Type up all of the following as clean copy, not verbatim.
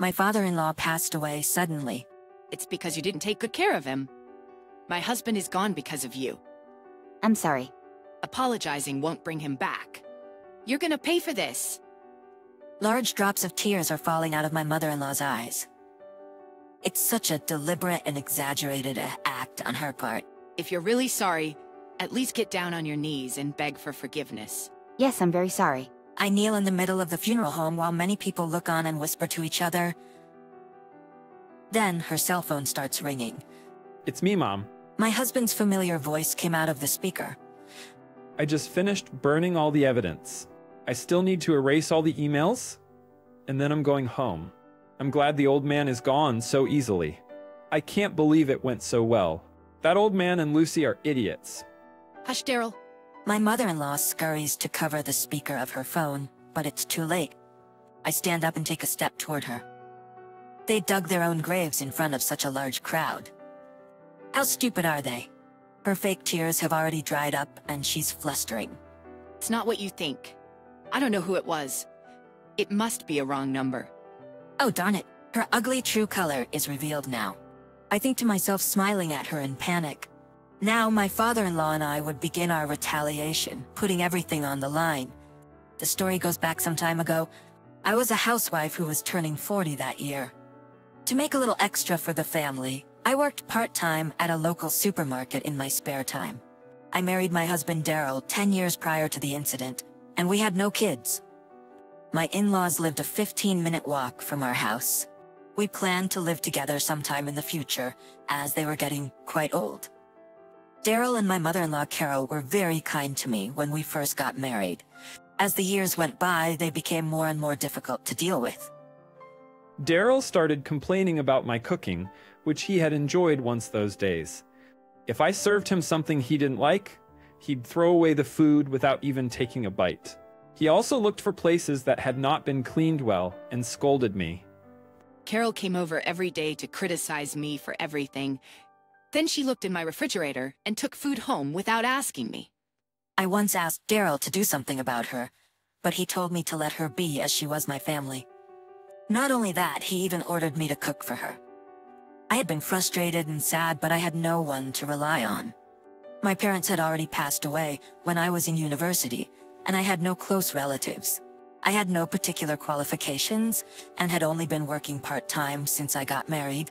My father-in-law passed away suddenly. It's because you didn't take good care of him. My husband is gone because of you. I'm sorry. Apologizing won't bring him back. You're gonna pay for this. Large drops of tears are falling out of my mother-in-law's eyes. It's such a deliberate and exaggerated act on her part. If you're really sorry, at least get down on your knees and beg for forgiveness. Yes, I'm very sorry. I kneel in the middle of the funeral home while many people look on and whisper to each other. Then her cell phone starts ringing. It's me, Mom. My husband's familiar voice came out of the speaker. I just finished burning all the evidence. I still need to erase all the emails, and then I'm going home. I'm glad the old man is gone so easily. I can't believe it went so well. That old man and Lucy are idiots. Hush, Daryl. My mother-in-law scurries to cover the speaker of her phone, but it's too late. I stand up and take a step toward her. They dug their own graves in front of such a large crowd. How stupid are they? Her fake tears have already dried up, and she's flustering. It's not what you think. I don't know who it was. It must be a wrong number. Oh, darn it. Her ugly true color is revealed now. I think to myself, smiling at her in panic. Now my father-in-law and I would begin our retaliation, putting everything on the line. The story goes back some time ago. I was a housewife who was turning 40 that year. To make a little extra for the family, I worked part-time at a local supermarket in my spare time. I married my husband Daryl 10 years prior to the incident, and we had no kids. My in-laws lived a 15-minute walk from our house. We planned to live together sometime in the future, as they were getting quite old. Daryl and my mother-in-law Carol were very kind to me when we first got married. As the years went by, they became more and more difficult to deal with. Daryl started complaining about my cooking, which he had enjoyed once those days. If I served him something he didn't like, he'd throw away the food without even taking a bite. He also looked for places that had not been cleaned well and scolded me. Carol came over every day to criticize me for everything. Then she looked in my refrigerator and took food home without asking me. I once asked Daryl to do something about her, but he told me to let her be as she was my family. Not only that, he even ordered me to cook for her. I had been frustrated and sad, but I had no one to rely on. My parents had already passed away when I was in university, and I had no close relatives. I had no particular qualifications, and had only been working part-time since I got married.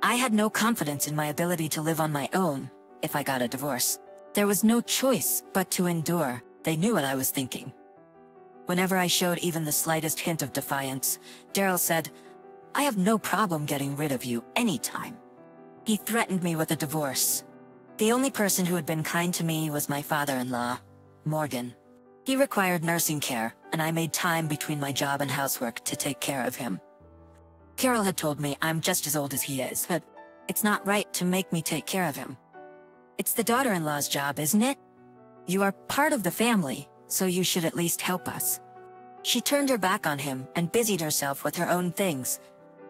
I had no confidence in my ability to live on my own if I got a divorce. There was no choice but to endure. They knew what I was thinking. Whenever I showed even the slightest hint of defiance, Daryl said, "I have no problem getting rid of you anytime." He threatened me with a divorce. The only person who had been kind to me was my father-in-law, Morgan. He required nursing care, and I made time between my job and housework to take care of him. Carol had told me I'm just as old as he is, but it's not right to make me take care of him. It's the daughter-in-law's job, isn't it? You are part of the family, so you should at least help us. She turned her back on him and busied herself with her own things.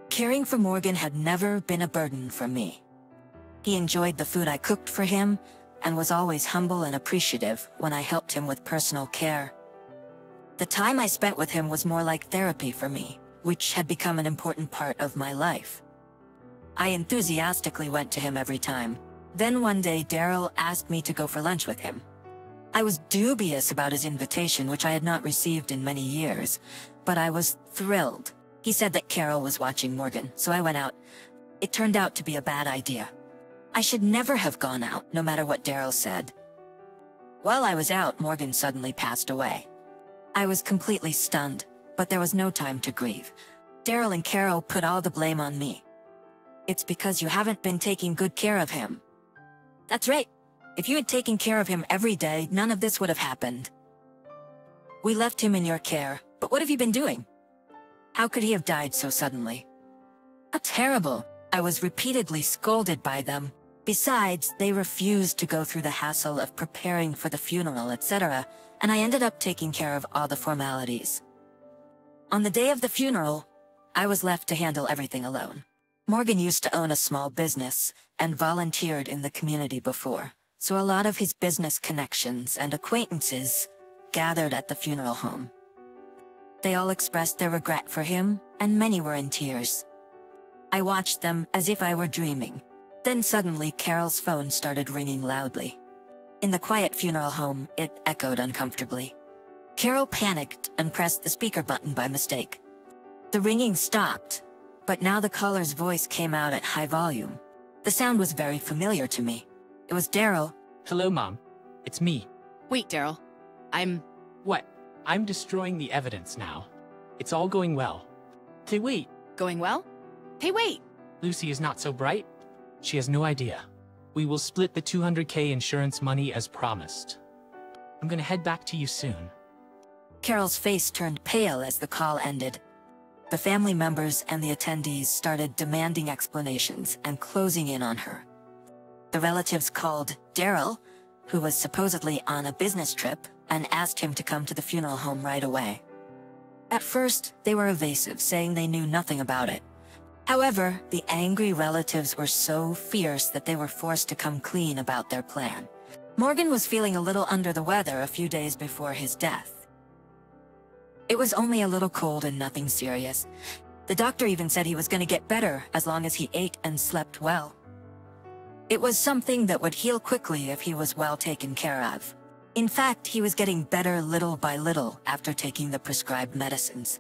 Caring for Morgan had never been a burden for me. He enjoyed the food I cooked for him, and was always humble and appreciative when I helped him with personal care. The time I spent with him was more like therapy for me, which had become an important part of my life. I enthusiastically went to him every time. Then one day Daryl asked me to go for lunch with him. I was dubious about his invitation, which I had not received in many years, but I was thrilled. He said that Carol was watching Morgan, so I went out. It turned out to be a bad idea. I should never have gone out, no matter what Daryl said. While I was out, Morgan suddenly passed away. I was completely stunned, but there was no time to grieve. Daryl and Carol put all the blame on me. "It's because you haven't been taking good care of him." That's right. If you had taken care of him every day, none of this would have happened. We left him in your care, but what have you been doing? How could he have died so suddenly? How terrible. I was repeatedly scolded by them. Besides, they refused to go through the hassle of preparing for the funeral, etc., and I ended up taking care of all the formalities. On the day of the funeral, I was left to handle everything alone. Morgan used to own a small business and volunteered in the community before, so a lot of his business connections and acquaintances gathered at the funeral home. They all expressed their regret for him, and many were in tears. I watched them as if I were dreaming. Then suddenly Carol's phone started ringing loudly. In the quiet funeral home, it echoed uncomfortably. Carol panicked and pressed the speaker button by mistake. The ringing stopped, but now the caller's voice came out at high volume. The sound was very familiar to me. It was Daryl. Hello, Mom. It's me. Wait, Daryl. What? I'm destroying the evidence now. It's all going well. Hey, wait. Going well? Hey, wait! Lucy is not so bright. She has no idea. We will split the $200K insurance money as promised. I'm gonna head back to you soon. Carol's face turned pale as the call ended. The family members and the attendees started demanding explanations and closing in on her. The relatives called Daryl, who was supposedly on a business trip, and asked him to come to the funeral home right away. At first, they were evasive, saying they knew nothing about it. However, the angry relatives were so fierce that they were forced to come clean about their plan. Morgan was feeling a little under the weather a few days before his death. It was only a little cold and nothing serious. The doctor even said he was going to get better as long as he ate and slept well. It was something that would heal quickly if he was well taken care of. In fact, he was getting better little by little after taking the prescribed medicines.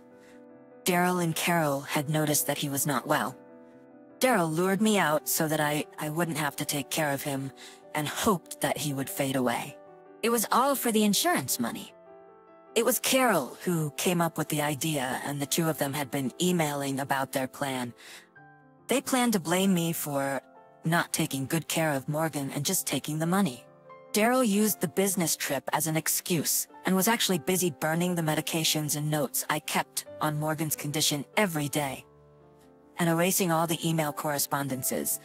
Daryl and Carol had noticed that he was not well. Daryl lured me out so that I wouldn't have to take care of him and hoped that he would fade away. It was all for the insurance money. It was Carol who came up with the idea, and the two of them had been emailing about their plan. They planned to blame me for not taking good care of Morgan and just taking the money. Daryl used the business trip as an excuse and was actually busy burning the medications and notes I kept on Morgan's condition every day, and erasing all the email correspondences.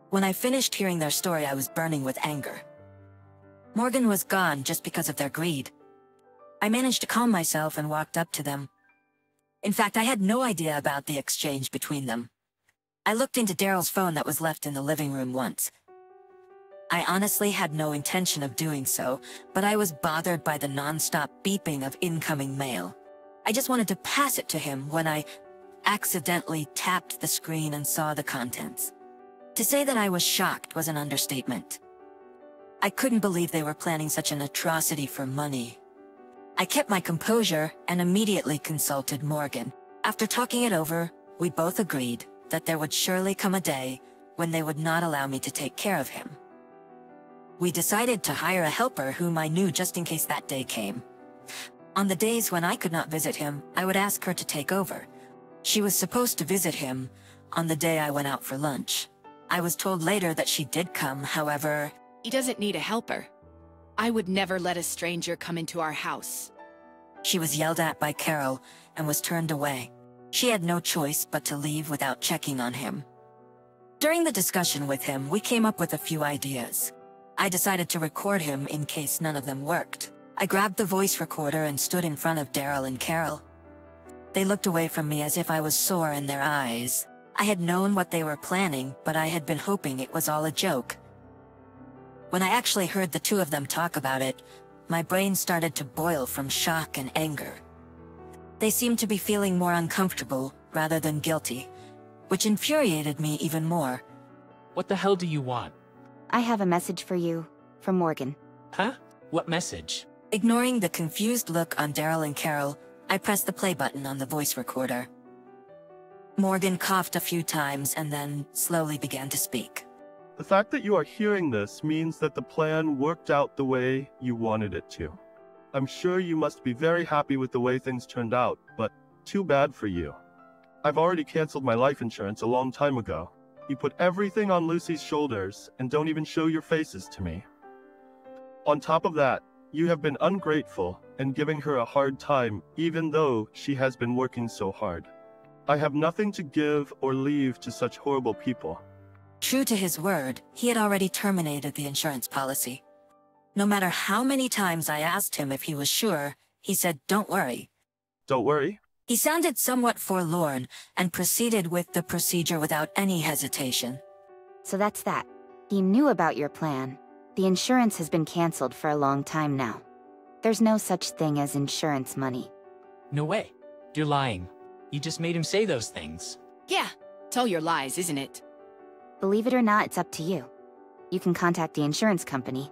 When I finished hearing their story, I was burning with anger. Morgan was gone just because of their greed. I managed to calm myself and walked up to them. In fact, I had no idea about the exchange between them. I looked into Daryl's phone that was left in the living room once. I honestly had no intention of doing so, but I was bothered by the non-stop beeping of incoming mail. I just wanted to pass it to him when I accidentally tapped the screen and saw the contents. To say that I was shocked was an understatement. I couldn't believe they were planning such an atrocity for money. I kept my composure and immediately consulted Morgan. After talking it over, we both agreed that there would surely come a day when they would not allow me to take care of him. We decided to hire a helper whom I knew just in case that day came. On the days when I could not visit him, I would ask her to take over. She was supposed to visit him on the day I went out for lunch. I was told later that she did come, however. He doesn't need a helper. I would never let a stranger come into our house. She was yelled at by Carol and was turned away. She had no choice but to leave without checking on him. During the discussion with him, we came up with a few ideas. I decided to record him in case none of them worked. I grabbed the voice recorder and stood in front of Daryl and Carol. They looked away from me as if I was sore in their eyes. I had known what they were planning, but I had been hoping it was all a joke. When I actually heard the two of them talk about it, my brain started to boil from shock and anger. They seemed to be feeling more uncomfortable rather than guilty, which infuriated me even more. What the hell do you want? I have a message for you, from Morgan. Huh? What message? Ignoring the confused look on Daryl and Carol, I pressed the play button on the voice recorder. Morgan coughed a few times and then slowly began to speak. The fact that you are hearing this means that the plan worked out the way you wanted it to. I'm sure you must be very happy with the way things turned out, but too bad for you. I've already canceled my life insurance a long time ago. You put everything on Lucy's shoulders and don't even show your faces to me. On top of that, you have been ungrateful and giving her a hard time even though she has been working so hard. I have nothing to give or leave to such horrible people. True to his word, he had already terminated the insurance policy. No matter how many times I asked him if he was sure, he said, "Don't worry." Don't worry? He sounded somewhat forlorn and proceeded with the procedure without any hesitation. So that's that. He knew about your plan. The insurance has been canceled for a long time now. There's no such thing as insurance money. No way. You're lying. You just made him say those things. Yeah, it's all your lies, isn't it? Believe it or not, it's up to you. You can contact the insurance company.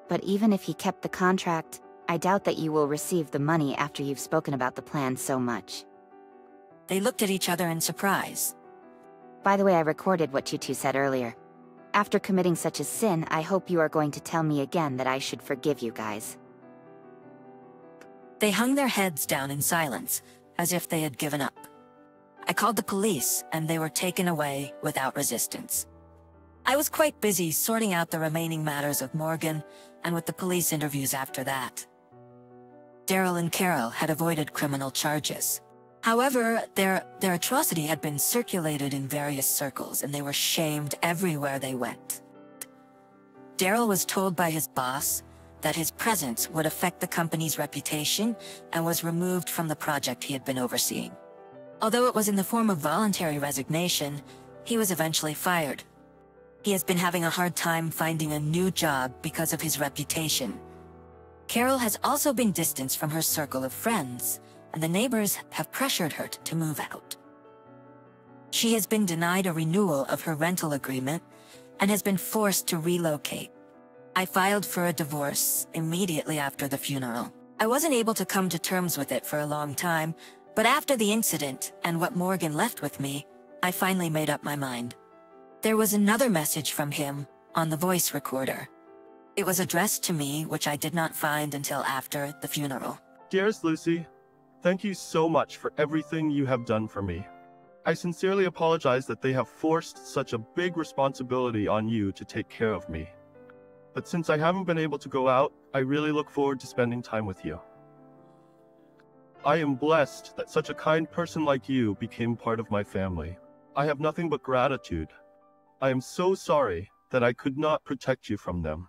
But even if he kept the contract, I doubt that you will receive the money after you've spoken about the plan so much. They looked at each other in surprise. By the way, I recorded what you two said earlier. After committing such a sin, I hope you are going to tell me again that I should forgive you guys. They hung their heads down in silence, as if they had given up. I called the police, and they were taken away without resistance. I was quite busy sorting out the remaining matters with Morgan, and with the police interviews after that. Daryl and Carol had avoided criminal charges. However, their atrocity had been circulated in various circles, and they were shamed everywhere they went. Daryl was told by his boss that his presence would affect the company's reputation and was removed from the project he had been overseeing. Although it was in the form of voluntary resignation, he was eventually fired. He has been having a hard time finding a new job because of his reputation. Carol has also been distanced from her circle of friends, and the neighbors have pressured her to move out. She has been denied a renewal of her rental agreement and has been forced to relocate. I filed for a divorce immediately after the funeral. I wasn't able to come to terms with it for a long time, but after the incident and what Morgan left with me, I finally made up my mind. There was another message from him on the voice recorder. It was addressed to me, which I did not find until after the funeral. Dearest Lucy, thank you so much for everything you have done for me. I sincerely apologize that they have forced such a big responsibility on you to take care of me. But since I haven't been able to go out, I really look forward to spending time with you. I am blessed that such a kind person like you became part of my family. I have nothing but gratitude. I am so sorry that I could not protect you from them.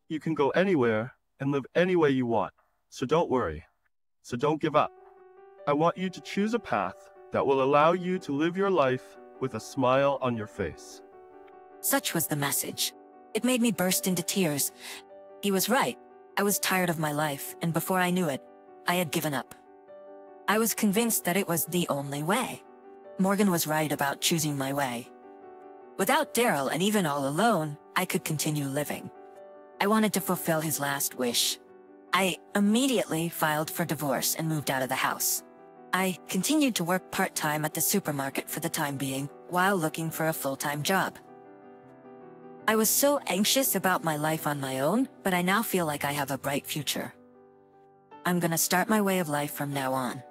You can go anywhere and live any way you want, so don't worry. So don't give up. I want you to choose a path that will allow you to live your life with a smile on your face. Such was the message. It made me burst into tears. He was right. I was tired of my life, and before I knew it, I had given up. I was convinced that it was the only way. Morgan was right about choosing my way. Without Daryl, and even all alone, I could continue living. I wanted to fulfill his last wish. I immediately filed for divorce and moved out of the house. I continued to work part-time at the supermarket for the time being, while looking for a full-time job. I was so anxious about my life on my own, but I now feel like I have a bright future. I'm gonna start my way of life from now on.